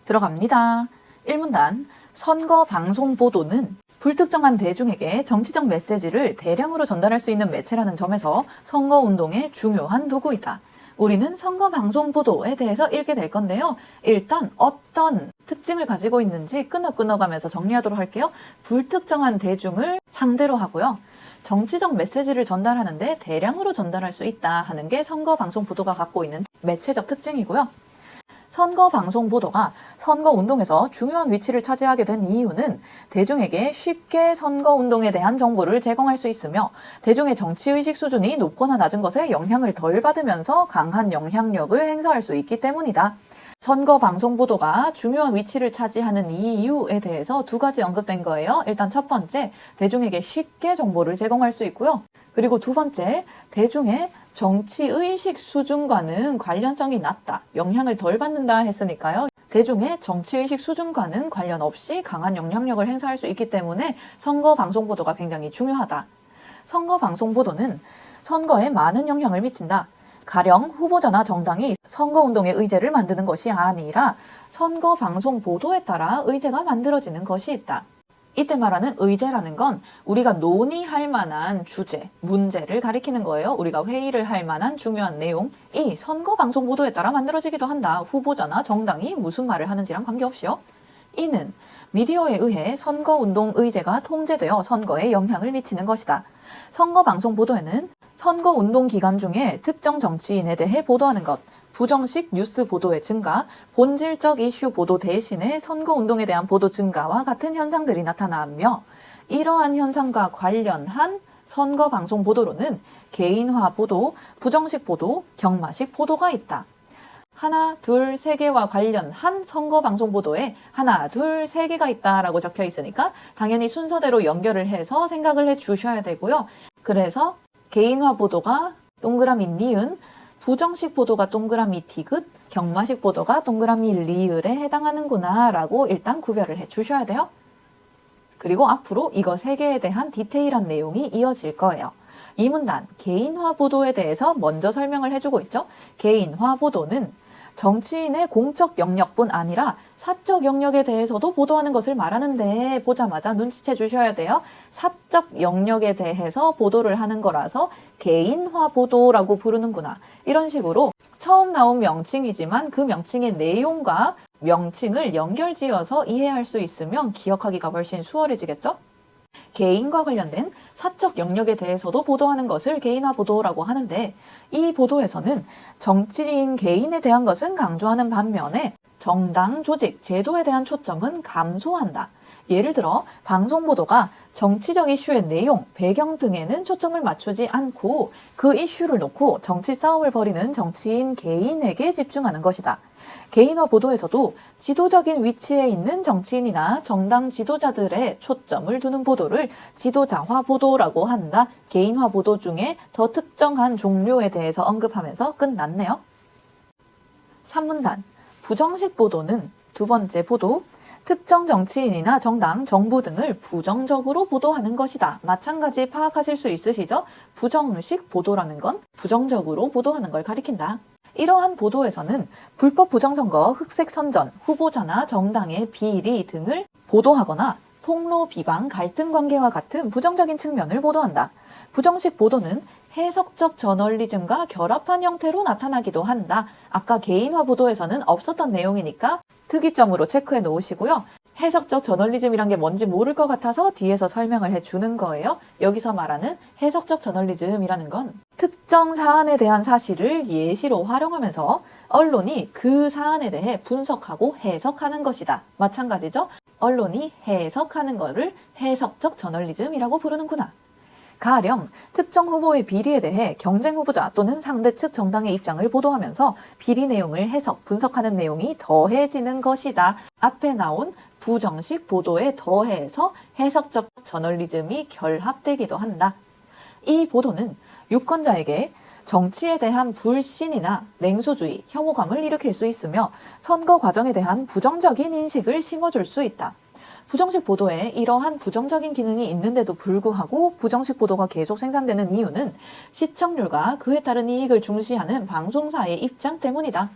들어갑니다. 1문단 선거 방송 보도는 불특정한 대중에게 정치적 메시지를 대량으로 전달할 수 있는 매체라는 점에서 선거운동의 중요한 도구이다. 우리는 선거 방송 보도에 대해서 읽게 될 건데요. 일단 어떤 특징을 가지고 있는지 끊어가면서 정리하도록 할게요. 불특정한 대중을 상대로 하고요. 정치적 메시지를 전달하는데 대량으로 전달할 수 있다 하는 게 선거 방송 보도가 갖고 있는 매체적 특징이고요. 선거 방송 보도가 선거 운동에서 중요한 위치를 차지하게 된 이유는 대중에게 쉽게 선거 운동에 대한 정보를 제공할 수 있으며 대중의 정치의식 수준이 높거나 낮은 것에 영향을 덜 받으면서 강한 영향력을 행사할 수 있기 때문이다. 선거 방송 보도가 중요한 위치를 차지하는 이유에 대해서 두 가지 언급된 거예요. 일단 첫 번째, 대중에게 쉽게 정보를 제공할 수 있고요. 그리고 두 번째, 대중의 정치의식 수준과는 관련성이 낮다, 영향을 덜 받는다 했으니까요. 대중의 정치의식 수준과는 관련 없이 강한 영향력을 행사할 수 있기 때문에 선거 방송 보도가 굉장히 중요하다. 선거 방송 보도는 선거에 많은 영향을 미친다. 가령 후보자나 정당이 선거운동의 의제를 만드는 것이 아니라 선거 방송 보도에 따라 의제가 만들어지는 것이 있다. 이때 말하는 의제라는 건 우리가 논의할 만한 주제, 문제를 가리키는 거예요. 우리가 회의를 할 만한 중요한 내용이 선거 방송 보도에 따라 만들어지기도 한다. 후보자나 정당이 무슨 말을 하는지랑 관계없이요. 이는 미디어에 의해 선거운동 의제가 통제되어 선거에 영향을 미치는 것이다. 선거 방송 보도에는 선거운동 기간 중에 특정 정치인에 대해 보도하는 것, 부정식 뉴스 보도의 증가, 본질적 이슈 보도 대신에 선거운동에 대한 보도 증가와 같은 현상들이 나타나며 이러한 현상과 관련한 선거 방송 보도로는 개인화 보도, 부정식 보도, 경마식 보도가 있다. 하나, 둘, 세 개와 관련한 선거 방송 보도에 하나, 둘, 세 개가 있다라고 적혀 있으니까 당연히 순서대로 연결을 해서 생각을 해 주셔야 되고요. 그래서 개인화 보도가 동그라미 니은, 부정식 보도가 동그라미 디귿, 경마식 보도가 동그라미 리을에 해당하는구나 라고 일단 구별을 해 주셔야 돼요. 그리고 앞으로 이거 세 개에 대한 디테일한 내용이 이어질 거예요. 이 문단, 개인화 보도에 대해서 먼저 설명을 해주고 있죠. 개인화 보도는 정치인의 공적 영역뿐 아니라 사적 영역에 대해서도 보도하는 것을 말하는데 보자마자 눈치채 주셔야 돼요. 사적 영역에 대해서 보도를 하는 거라서 개인화 보도라고 부르는구나. 이런 식으로 처음 나온 명칭이지만 그 명칭의 내용과 명칭을 연결지어서 이해할 수 있으면 기억하기가 훨씬 수월해지겠죠? 개인과 관련된 사적 영역에 대해서도 보도하는 것을 개인화 보도라고 하는데 이 보도에서는 정치인 개인에 대한 것은 강조하는 반면에 정당, 조직, 제도에 대한 초점은 감소한다. 예를 들어 방송 보도가 정치적 이슈의 내용, 배경 등에는 초점을 맞추지 않고 그 이슈를 놓고 정치 싸움을 벌이는 정치인 개인에게 집중하는 것이다. 개인화 보도에서도 지도적인 위치에 있는 정치인이나 정당 지도자들의 초점을 두는 보도를 지도자화 보도라고 한다. 개인화 보도 중에 더 특정한 종류에 대해서 언급하면서 끝났네요. 3문단, 부정식 보도는 두 번째 보도, 특정 정치인이나 정당, 정부 등을 부정적으로 보도하는 것이다. 마찬가지 파악하실 수 있으시죠? 부정식 보도라는 건 부정적으로 보도하는 걸 가리킨다. 이러한 보도에서는 불법 부정선거, 흑색 선전, 후보자나 정당의 비리 등을 보도하거나 폭로, 비방, 갈등 관계와 같은 부정적인 측면을 보도한다. 부정식 보도는 해석적 저널리즘과 결합한 형태로 나타나기도 한다. 아까 개인화 보도에서는 없었던 내용이니까 특이점으로 체크해 놓으시고요. 해석적 저널리즘이란 게 뭔지 모를 것 같아서 뒤에서 설명을 해주는 거예요. 여기서 말하는 해석적 저널리즘이라는 건 특정 사안에 대한 사실을 예시로 활용하면서 언론이 그 사안에 대해 분석하고 해석하는 것이다. 마찬가지죠. 언론이 해석하는 거를 해석적 저널리즘이라고 부르는구나. 가령 특정 후보의 비리에 대해 경쟁 후보자 또는 상대측 정당의 입장을 보도하면서 비리 내용을 해석, 분석하는 내용이 더해지는 것이다. 앞에 나온 부정식 보도에 더해서 해석적 저널리즘이 결합되기도 한다. 이 보도는 유권자에게 정치에 대한 불신이나 냉소주의, 혐오감을 일으킬 수 있으며 선거 과정에 대한 부정적인 인식을 심어줄 수 있다. 부정식 보도에 이러한 부정적인 기능이 있는데도 불구하고 부정식 보도가 계속 생산되는 이유는 시청률과 그에 따른 이익을 중시하는 방송사의 입장 때문이다.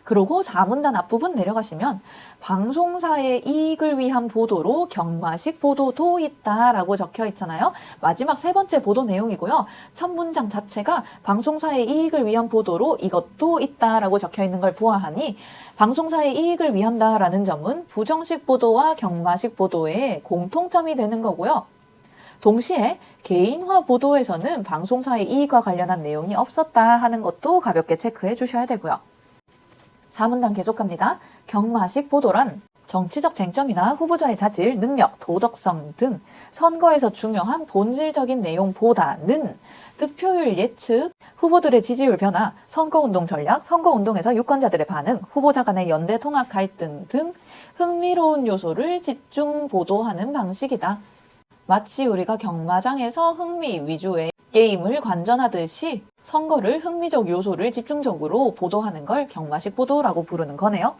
그리고 4문단 앞부분 내려가시면 방송사의 이익을 위한 보도로 경마식 보도도 있다라고 적혀 있잖아요. 마지막 세 번째 보도 내용이고요. 첫 문장 자체가 방송사의 이익을 위한 보도로 이것도 있다라고 적혀 있는 걸 보아하니 방송사의 이익을 위한다라는 점은 부정식 보도와 경마식 보도의 공통점이 되는 거고요. 동시에 개인화 보도에서는 방송사의 이익과 관련한 내용이 없었다 하는 것도 가볍게 체크해 주셔야 되고요. 4문단 계속 갑니다. 경마식 보도란 정치적 쟁점이나 후보자의 자질, 능력, 도덕성 등 선거에서 중요한 본질적인 내용보다는 득표율 예측, 후보들의 지지율 변화, 선거운동 전략, 선거운동에서 유권자들의 반응, 후보자 간의 연대 통합 갈등 등 흥미로운 요소를 집중 보도하는 방식이다. 마치 우리가 경마장에서 흥미 위주의 게임을 관전하듯이 선거를 흥미적 요소를 집중적으로 보도하는 걸 경마식 보도라고 부르는 거네요.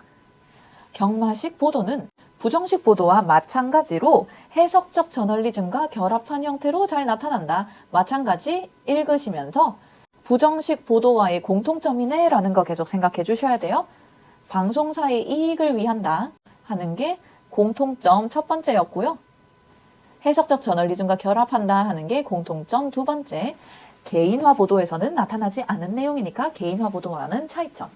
경마식 보도는 부정식 보도와 마찬가지로 해석적 저널리즘과 결합한 형태로 잘 나타난다. 마찬가지 읽으시면서 부정식 보도와의 공통점이네 라는 거 계속 생각해 주셔야 돼요. 방송사의 이익을 위한다 하는 게 공통점 첫 번째였고요. 해석적 저널리즘과 결합한다 하는 게 공통점 두 번째. 개인화 보도에서는 나타나지 않은 내용이니까 개인화 보도와는 차이점.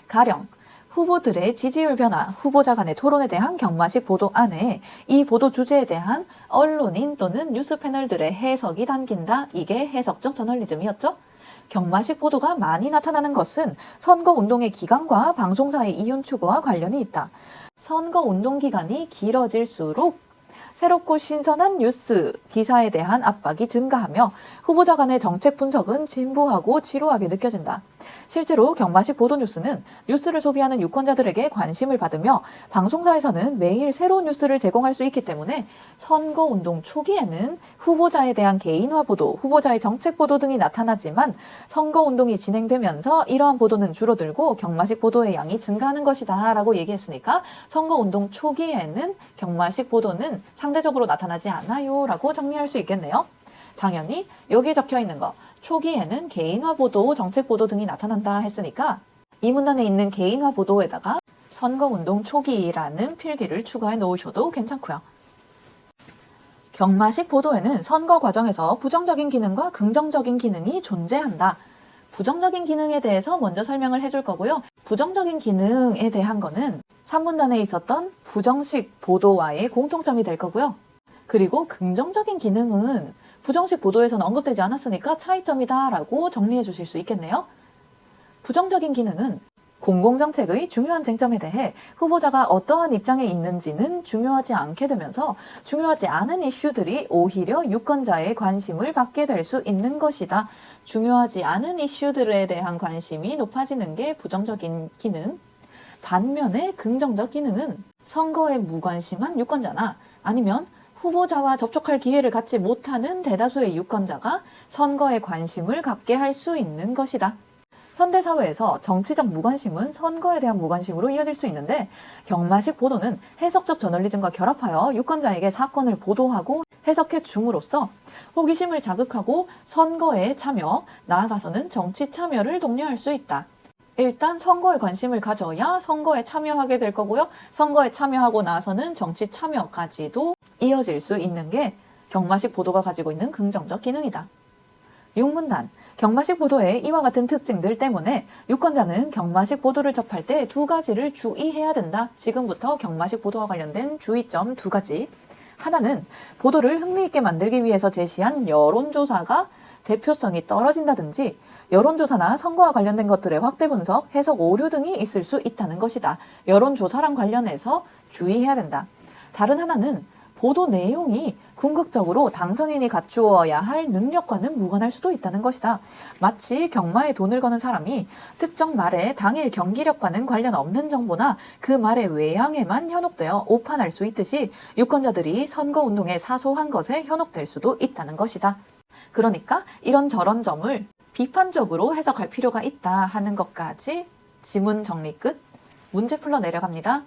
가령 후보들의 지지율 변화, 후보자 간의 토론에 대한 경마식 보도 안에 이 보도 주제에 대한 언론인 또는 뉴스 패널들의 해석이 담긴다. 이게 해석적 저널리즘이었죠. 경마식 보도가 많이 나타나는 것은 선거운동의 기간과 방송사의 이윤 추구와 관련이 있다. 선거운동 기간이 길어질수록 새롭고 신선한 뉴스, 기사에 대한 압박이 증가하며 후보자 간의 정책 분석은 진부하고 지루하게 느껴진다. 실제로 경마식 보도 뉴스는 뉴스를 소비하는 유권자들에게 관심을 받으며 방송사에서는 매일 새로운 뉴스를 제공할 수 있기 때문에 선거운동 초기에는 후보자에 대한 개인화 보도, 후보자의 정책 보도 등이 나타나지만 선거운동이 진행되면서 이러한 보도는 줄어들고 경마식 보도의 양이 증가하는 것이다 라고 얘기했으니까 선거운동 초기에는 경마식 보도는 상대적으로 나타나지 않아요 라고 정리할 수 있겠네요. 당연히 여기에 적혀 있는 거 초기에는 개인화 보도, 정책 보도 등이 나타난다 했으니까 이 문단에 있는 개인화 보도에다가 선거운동 초기라는 필기를 추가해 놓으셔도 괜찮고요. 경마식 보도에는 선거 과정에서 부정적인 기능과 긍정적인 기능이 존재한다. 부정적인 기능에 대해서 먼저 설명을 해줄 거고요. 부정적인 기능에 대한 거는 3문단에 있었던 부정식 보도와의 공통점이 될 거고요. 그리고 긍정적인 기능은 부정식 보도에서는 언급되지 않았으니까 차이점이다 라고 정리해 주실 수 있겠네요. 부정적인 기능은 공공정책의 중요한 쟁점에 대해 후보자가 어떠한 입장에 있는지는 중요하지 않게 되면서 중요하지 않은 이슈들이 오히려 유권자의 관심을 받게 될 수 있는 것이다. 중요하지 않은 이슈들에 대한 관심이 높아지는 게 부정적인 기능. 반면에 긍정적 기능은 선거에 무관심한 유권자나 아니면 후보자와 접촉할 기회를 갖지 못하는 대다수의 유권자가 선거에 관심을 갖게 할 수 있는 것이다. 현대사회에서 정치적 무관심은 선거에 대한 무관심으로 이어질 수 있는데 경마식 보도는 해석적 저널리즘과 결합하여 유권자에게 사건을 보도하고 해석해 줌으로써 호기심을 자극하고 선거에 참여, 나아가서는 정치 참여를 독려할 수 있다. 일단 선거에 관심을 가져야 선거에 참여하게 될 거고요. 선거에 참여하고 나서는 정치 참여까지도 이어질 수 있는 게 경마식 보도가 가지고 있는 긍정적 기능이다. 6문단, 경마식 보도의 이와 같은 특징들 때문에 유권자는 경마식 보도를 접할 때 두 가지를 주의해야 된다. 지금부터 경마식 보도와 관련된 주의점 두 가지. 하나는 보도를 흥미있게 만들기 위해서 제시한 여론조사가 대표성이 떨어진다든지 여론조사나 선거와 관련된 것들의 확대 분석, 해석 오류 등이 있을 수 있다는 것이다. 여론조사랑 관련해서 주의해야 된다. 다른 하나는 보도 내용이 궁극적으로 당선인이 갖추어야 할 능력과는 무관할 수도 있다는 것이다. 마치 경마에 돈을 거는 사람이 특정 말의 당일 경기력과는 관련 없는 정보나 그 말의 외양에만 현혹되어 오판할 수 있듯이 유권자들이 선거운동의 사소한 것에 현혹될 수도 있다는 것이다. 그러니까 이런저런 점을 비판적으로 해석할 필요가 있다 하는 것까지 지문 정리 끝. 문제 풀러 내려갑니다.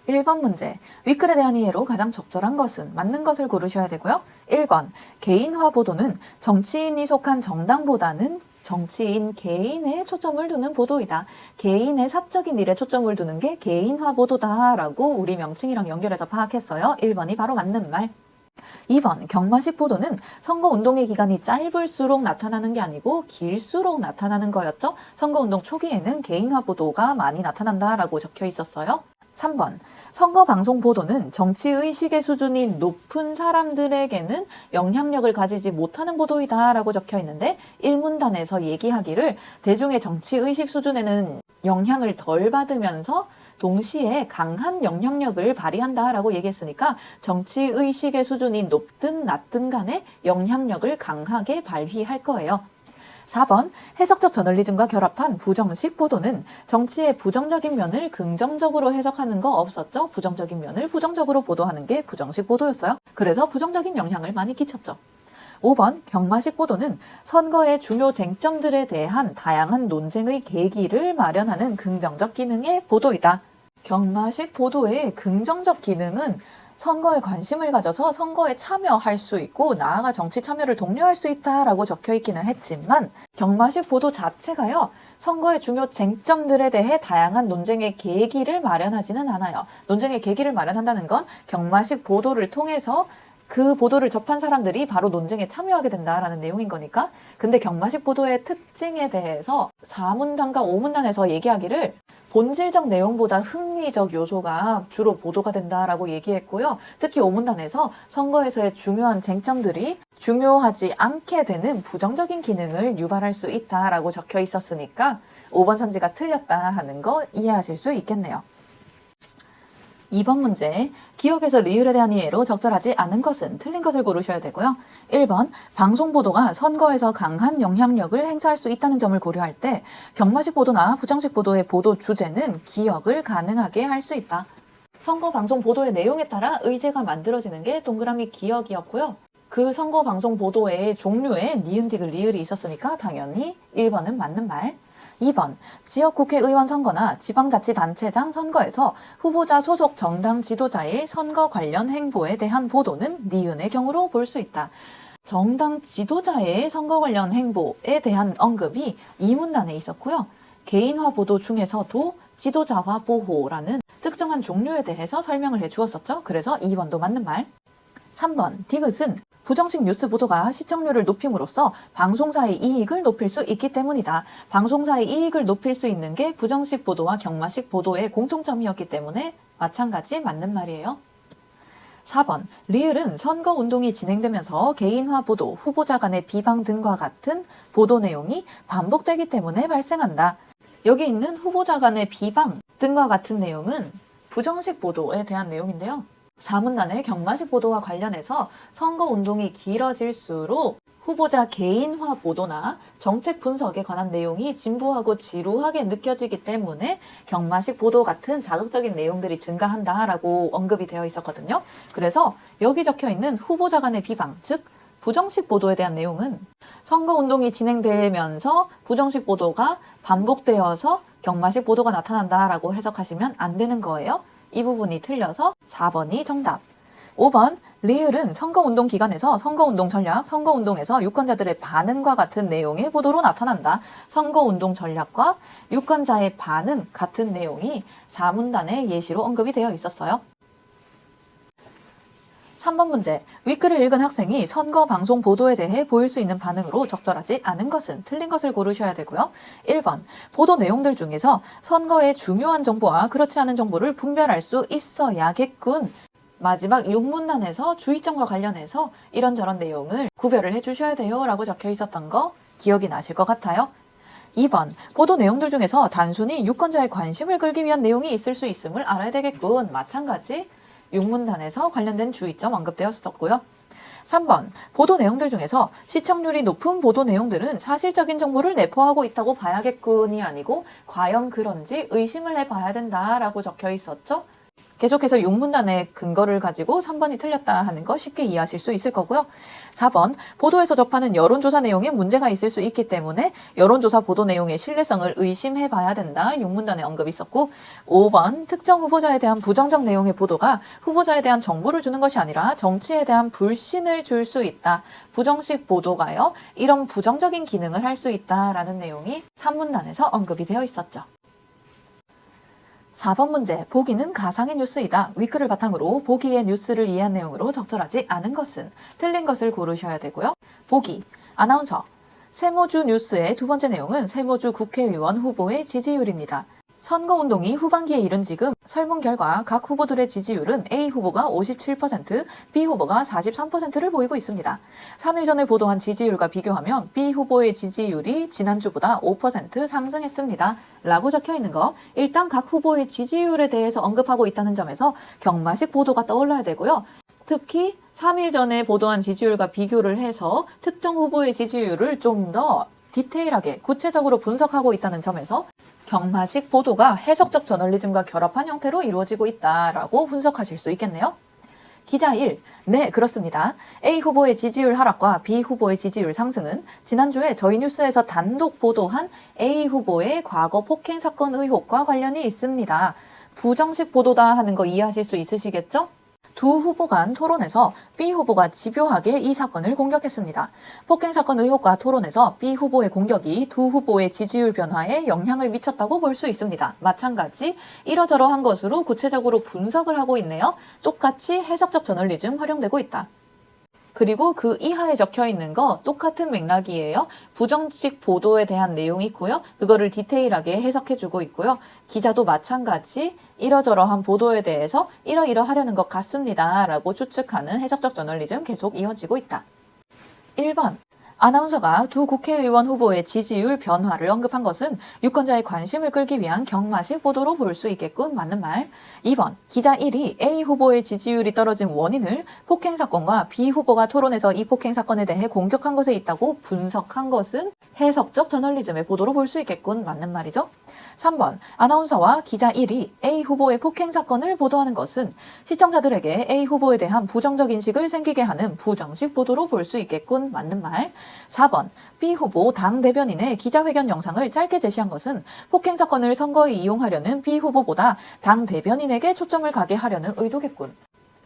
1번 문제, 윗글에 대한 이해로 가장 적절한 것은 맞는 것을 고르셔야 되고요. 1번, 개인화 보도는 정치인이 속한 정당보다는 정치인 개인에 초점을 두는 보도이다. 개인의 사적인 일에 초점을 두는 게 개인화 보도다라고 우리 명칭이랑 연결해서 파악했어요. 1번이 바로 맞는 말. 2번 경마식 보도는 선거운동의 기간이 짧을수록 나타나는 게 아니고 길수록 나타나는 거였죠. 선거운동 초기에는 개인화 보도가 많이 나타난다라고 적혀 있었어요. 3번 선거방송 보도는 정치의식의 수준이 높은 사람들에게는 영향력을 가지지 못하는 보도이다 라고 적혀 있는데 1문단에서 얘기하기를 대중의 정치의식 수준에는 영향을 덜 받으면서 동시에 강한 영향력을 발휘한다라고 얘기했으니까 정치의식의 수준이 높든 낮든 간에 영향력을 강하게 발휘할 거예요. 4번 해석적 저널리즘과 결합한 부정식 보도는 정치의 부정적인 면을 긍정적으로 해석하는 거 없었죠? 부정적인 면을 부정적으로 보도하는 게 부정식 보도였어요. 그래서 부정적인 영향을 많이 끼쳤죠. 5번 경마식 보도는 선거의 중요 쟁점들에 대한 다양한 논쟁의 계기를 마련하는 긍정적 기능의 보도이다. 경마식 보도의 긍정적 기능은 선거에 관심을 가져서 선거에 참여할 수 있고 나아가 정치 참여를 독려할 수 있다라고 적혀 있기는 했지만 경마식 보도 자체가요. 선거의 중요 쟁점들에 대해 다양한 논쟁의 계기를 마련하지는 않아요. 논쟁의 계기를 마련한다는 건 경마식 보도를 통해서 그 보도를 접한 사람들이 바로 논쟁에 참여하게 된다라는 내용인 거니까. 근데 경마식 보도의 특징에 대해서 4문단과 5문단에서 얘기하기를 본질적 내용보다 흥미적 요소가 주로 보도가 된다라고 얘기했고요. 특히 5문단에서 선거에서의 중요한 쟁점들이 중요하지 않게 되는 부정적인 기능을 유발할 수 있다라고 적혀 있었으니까 5번 선지가 틀렸다 하는 거 이해하실 수 있겠네요. 2번 문제, 기억에서 리을에 대한 이해로 적절하지 않은 것은 틀린 것을 고르셔야 되고요. 1번, 방송보도가 선거에서 강한 영향력을 행사할 수 있다는 점을 고려할 때 경마식 보도나 부정식 보도의 보도 주제는 기억을 가능하게 할 수 있다. 선거 방송 보도의 내용에 따라 의제가 만들어지는 게 동그라미 기억이었고요. 그 선거 방송 보도의 종류에 니은, 디귿, 리을이 있었으니까 당연히 1번은 맞는 말. 2번, 지역 국회의원 선거나 지방자치단체장 선거에서 후보자 소속 정당 지도자의 선거 관련 행보에 대한 보도는 니은의 경우로 볼 수 있다. 정당 지도자의 선거 관련 행보에 대한 언급이 2문단에 있었고요. 개인화 보도 중에서도 지도자화 보호라는 특정한 종류에 대해서 설명을 해 주었었죠. 그래서 2번도 맞는 말. 3번, 디귿은 부정식 뉴스 보도가 시청률을 높임으로써 방송사의 이익을 높일 수 있기 때문이다. 방송사의 이익을 높일 수 있는 게 부정식 보도와 경마식 보도의 공통점이었기 때문에 마찬가지 맞는 말이에요. 4번, 리을은 선거운동이 진행되면서 개인화 보도, 후보자 간의 비방 등과 같은 보도 내용이 반복되기 때문에 발생한다. 여기 있는 후보자 간의 비방 등과 같은 내용은 부정식 보도에 대한 내용인데요. 4문단의 경마식 보도와 관련해서 선거운동이 길어질수록 후보자 개인화 보도나 정책 분석에 관한 내용이 진부하고 지루하게 느껴지기 때문에 경마식 보도 같은 자극적인 내용들이 증가한다라고 언급이 되어 있었거든요. 그래서 여기 적혀 있는 후보자 간의 비방, 즉 부정식 보도에 대한 내용은 선거운동이 진행되면서 부정식 보도가 반복되어서 경마식 보도가 나타난다라고 해석하시면 안 되는 거예요. 이 부분이 틀려서 4번이 정답. 5번, 리을은 선거운동 기간에서 선거운동 전략, 선거운동에서 유권자들의 반응과 같은 내용의 보도로 나타난다. 선거운동 전략과 유권자의 반응 같은 내용이 4문단의 예시로 언급이 되어 있었어요. 3번 문제, 윗글을 읽은 학생이 선거 방송 보도에 대해 보일 수 있는 반응으로 적절하지 않은 것은 틀린 것을 고르셔야 되고요. 1번, 보도 내용들 중에서 선거의 중요한 정보와 그렇지 않은 정보를 분별할 수 있어야겠군. 마지막 6문단에서 주의점과 관련해서 이런저런 내용을 구별을 해주셔야 돼요 라고 적혀 있었던 거 기억이 나실 것 같아요. 2번, 보도 내용들 중에서 단순히 유권자의 관심을 끌기 위한 내용이 있을 수 있음을 알아야 되겠군. 마찬가지 6문단에서 관련된 주의점 언급되었었고요. 3번, 보도 내용들 중에서 시청률이 높은 보도 내용들은 사실적인 정보를 내포하고 있다고 봐야겠군이 아니고 과연 그런지 의심을 해봐야 된다라고 적혀 있었죠. 계속해서 용문단의 근거를 가지고 3번이 틀렸다 하는 거 쉽게 이해하실 수 있을 거고요. 4번, 보도에서 접하는 여론조사 내용에 문제가 있을 수 있기 때문에 여론조사 보도 내용의 신뢰성을 의심해 봐야 된다. 용문단에 언급이 있었고, 5번, 특정 후보자에 대한 부정적 내용의 보도가 후보자에 대한 정보를 주는 것이 아니라 정치에 대한 불신을 줄 수 있다. 부정식 보도가요, 이런 부정적인 기능을 할 수 있다라는 내용이 3문단에서 언급이 되어 있었죠. 4번 문제, 보기는 가상의 뉴스이다. 위크를 바탕으로 보기의 뉴스를 이해한 내용으로 적절하지 않은 것은? 틀린 것을 고르셔야 되고요. 보기, 아나운서. 세모주 뉴스의 두 번째 내용은 세모주 국회의원 후보의 지지율입니다. 선거운동이 후반기에 이른 지금 설문 결과 각 후보들의 지지율은 A 후보가 57%, B 후보가 43%를 보이고 있습니다. 3일 전에 보도한 지지율과 비교하면 B 후보의 지지율이 지난주보다 5% 상승했습니다. 라고 적혀 있는 거, 일단 각 후보의 지지율에 대해서 언급하고 있다는 점에서 경마식 보도가 떠올라야 되고요. 특히 3일 전에 보도한 지지율과 비교를 해서 특정 후보의 지지율을 좀 더 디테일하게 구체적으로 분석하고 있다는 점에서 경마식 보도가 해석적 저널리즘과 결합한 형태로 이루어지고 있다라고 분석하실 수 있겠네요. 기자 1. 네, 그렇습니다. A 후보의 지지율 하락과 B 후보의 지지율 상승은 지난주에 저희 뉴스에서 단독 보도한 A 후보의 과거 폭행 사건 의혹과 관련이 있습니다. 부정식 보도다 하는 거 이해하실 수 있으시겠죠? 두 후보 간 토론에서 B 후보가 집요하게 이 사건을 공격했습니다. 폭행 사건 의혹과 토론에서 B 후보의 공격이 두 후보의 지지율 변화에 영향을 미쳤다고 볼 수 있습니다. 마찬가지 이러저러한 것으로 구체적으로 분석을 하고 있네요. 똑같이 해석적 저널리즘 활용되고 있다. 그리고 그 이하에 적혀 있는 거 똑같은 맥락이에요. 부정식 보도에 대한 내용이 있고요. 그거를 디테일하게 해석해주고 있고요. 기자도 마찬가지 이러저러한 보도에 대해서 이러이러하려는 것 같습니다. 라고 추측하는 해석적 저널리즘 계속 이어지고 있다. 1번. 아나운서가 두 국회의원 후보의 지지율 변화를 언급한 것은 유권자의 관심을 끌기 위한 경마식 보도로 볼 수 있겠군. 맞는 말. 2번. 기자 1이 A 후보의 지지율이 떨어진 원인을 폭행 사건과 B 후보가 토론에서 이 폭행 사건에 대해 공격한 것에 있다고 분석한 것은 해석적 저널리즘의 보도로 볼 수 있겠군. 맞는 말이죠. 3번. 아나운서와 기자 1이 A 후보의 폭행 사건을 보도하는 것은 시청자들에게 A 후보에 대한 부정적 인식을 생기게 하는 부정식 보도로 볼 수 있겠군. 맞는 말. 4번. B 후보 당 대변인의 기자회견 영상을 짧게 제시한 것은 폭행 사건을 선거에 이용하려는 B 후보보다 당 대변인에게 초점을 가게 하려는 의도겠군.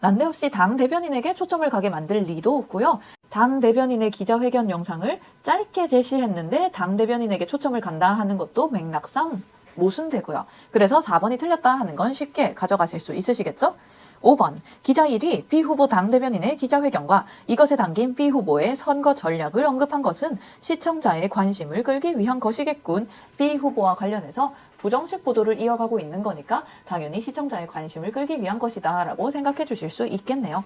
난데없이 당 대변인에게 초점을 가게 만들 리도 없고요. 당 대변인의 기자회견 영상을 짧게 제시했는데 당 대변인에게 초점을 간다 하는 것도 맥락상 모순되고요. 그래서 4번이 틀렸다 하는 건 쉽게 가져가실 수 있으시겠죠? 5번. 기자 1이 B 후보 당 대변인의 기자회견과 이것에 담긴 B 후보의 선거 전략을 언급한 것은 시청자의 관심을 끌기 위한 것이겠군. B 후보와 관련해서 부정식 보도를 이어가고 있는 거니까 당연히 시청자의 관심을 끌기 위한 것이다 라고 생각해 주실 수 있겠네요.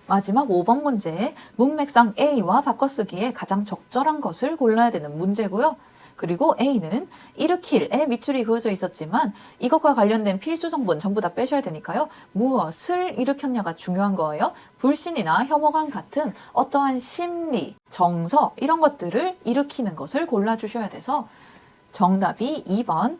마지막 5번 문제, 문맥상 A와 바꿔쓰기에 가장 적절한 것을 골라야 되는 문제고요. 그리고 A는 일으킬에 밑줄이 그어져 있었지만 이것과 관련된 필수 정보는 전부 다 빼셔야 되니까요. 무엇을 일으켰냐가 중요한 거예요. 불신이나 혐오감 같은 어떠한 심리, 정서 이런 것들을 일으키는 것을 골라주셔야 돼서 정답이 2번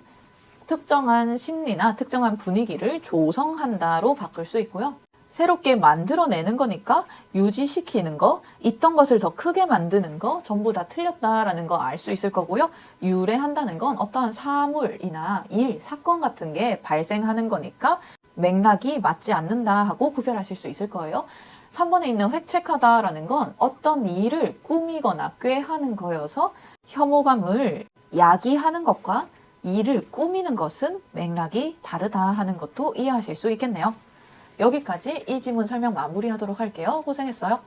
특정한 심리나 특정한 분위기를 조성한다로 바꿀 수 있고요. 새롭게 만들어내는 거니까 유지시키는 거, 있던 것을 더 크게 만드는 거 전부 다 틀렸다라는 거 알 수 있을 거고요. 유래한다는 건 어떠한 사물이나 일, 사건 같은 게 발생하는 거니까 맥락이 맞지 않는다 하고 구별하실 수 있을 거예요. 3번에 있는 획책하다라는 건 어떤 일을 꾸미거나 꾀하는 거여서 혐오감을 야기하는 것과 일을 꾸미는 것은 맥락이 다르다 하는 것도 이해하실 수 있겠네요. 여기까지 이 지문 설명 마무리하도록 할게요. 고생했어요.